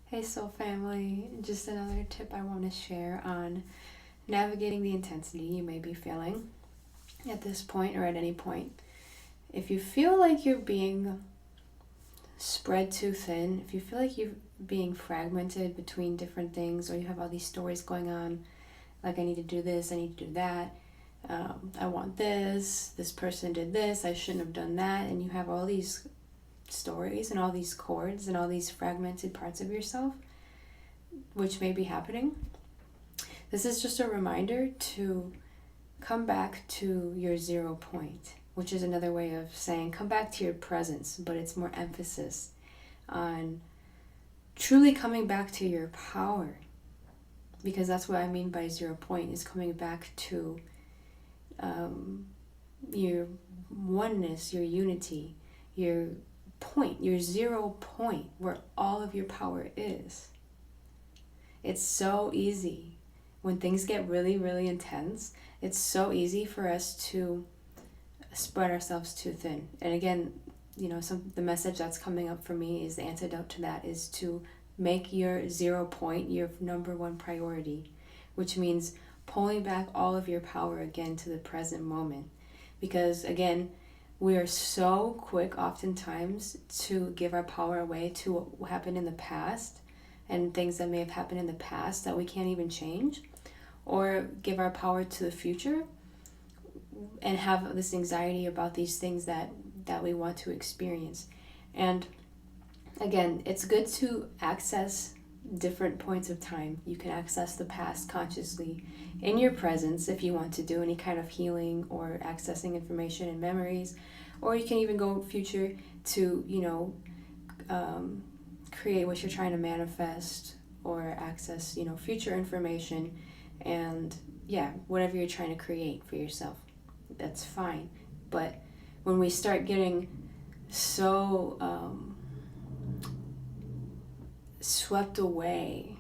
Hey Soul Family, just another tip I want to share on navigating the intensity you may be feeling at this point or at any point. If you feel like you're being spread too thin, if you feel like you're being fragmented between different things, or you have all these stories going on, like I need to do this, I need to do that, I want this person did this, I shouldn't have done that, and you have all these stories and all these cords and all these fragmented parts of yourself which may be happening, this is just a reminder to come back to your 0 point, which is another way of saying come back to your presence, but it's more emphasis on truly coming back to your power, because that's what I mean by 0 point, is coming back to your oneness, your unity, your point, your 0 point, where all of your power is. It's so easy when things get really, really intense. It's so easy for us to spread ourselves too thin. And again, the message that's coming up for me is the antidote to that is to make your 0 point your number one priority, which means pulling back all of your power again to the present moment. Because again, we are so quick oftentimes to give our power away to what happened in the past and things that may have happened in the past that we can't even change, or give our power to the future and have this anxiety about these things that we want to experience. And again, it's good to access different points of time. You can access the past consciously in your presence if you want to do any kind of healing or accessing information and memories, or you can even go future to create what you're trying to manifest, or access future information, and whatever you're trying to create for yourself, that's fine. But when we start getting so swept away,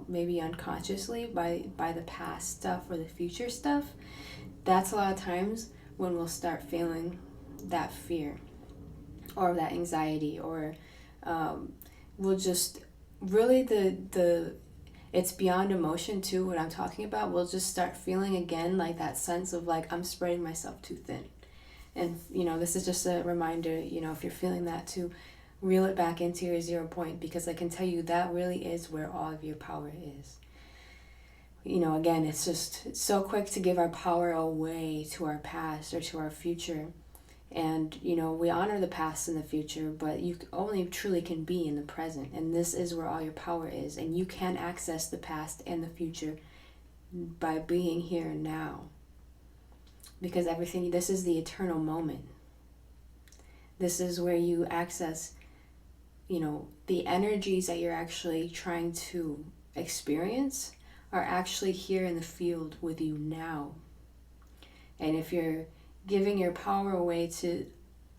maybe unconsciously by the past stuff or the future stuff, that's a lot of times when we'll start feeling that fear or that anxiety, or we'll just really it's beyond emotion too, what I'm talking about. We'll just start feeling again like that sense of like, I'm spreading myself too thin. And this is just a reminder, if you're feeling that, to reel it back into your 0 point, because I can tell you that really is where all of your power is. Again, it's so quick to give our power away to our past or to our future. And, we honor the past and the future, but you only truly can be in the present. And this is where all your power is. And you can access the past and the future by being here and now. Because this is the eternal moment. This is where you access, the energies that you're actually trying to experience are actually here in the field with you now. And if you're giving your power away to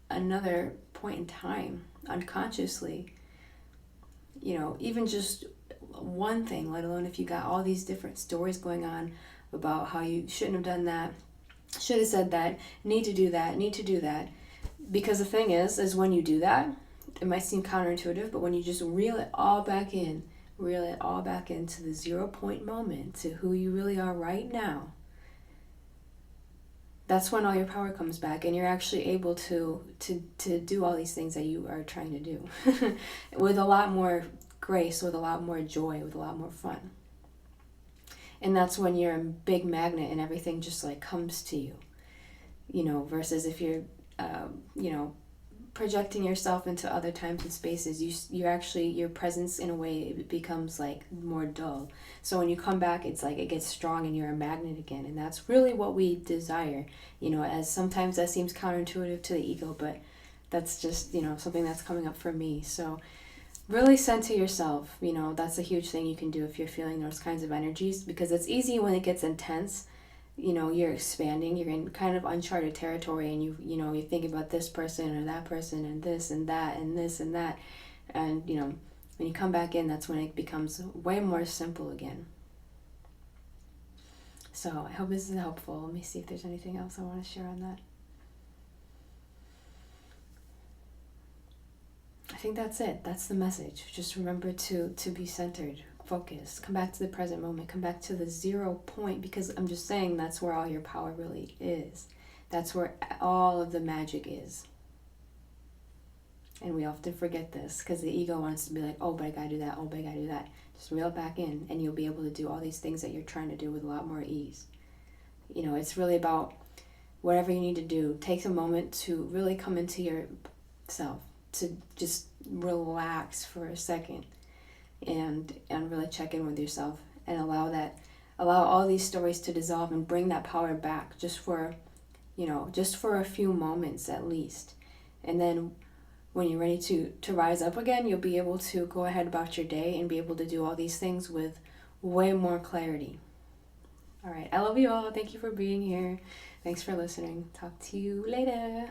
another point in time unconsciously, even just one thing, let alone if you got all these different stories going on about how you shouldn't have done that, should have said that, need to do that. Because the thing is when you do that, it might seem counterintuitive, but when you just reel it all back into the 0 point moment, to who you really are right now, that's when all your power comes back, and you're actually able to do all these things that you are trying to do with a lot more grace, with a lot more joy, with a lot more fun. And that's when you're a big magnet and everything just like comes to you, versus if you're projecting yourself into other times and spaces, you actually, your presence in a way, it becomes like more dull. So when you come back, it's like it gets strong and you're a magnet again. And that's really what we desire, as sometimes that seems counterintuitive to the ego, but that's just, something that's coming up for me. So really center yourself. That's a huge thing you can do if you're feeling those kinds of energies, because it's easy when it gets intense. You're expanding, you're in kind of uncharted territory, and you think about this person or that person and this and that and this and that, and when you come back in, that's when it becomes way more simple again. So I hope this is helpful. Let me see if there's anything else I want to share on that. I think that's it. That's the message. Just remember to be centered, focused, come back to the present moment, come back to the 0 point, because I'm just saying that's where all your power really is. That's where all of the magic is. And we often forget this because the ego wants to be like, oh, but I gotta do that, oh, but I gotta do that. Just reel it back in and you'll be able to do all these things that you're trying to do with a lot more ease. You know, it's really about whatever you need to do. Take a moment to really come into yourself, to just relax for a second and really check in with yourself and allow all these stories to dissolve and bring that power back just for a few moments at least. And then when you're ready to rise up again, you'll be able to go ahead about your day and be able to do all these things with way more clarity. All right, I love you all. Thank you for being here. Thanks for listening. Talk to you later.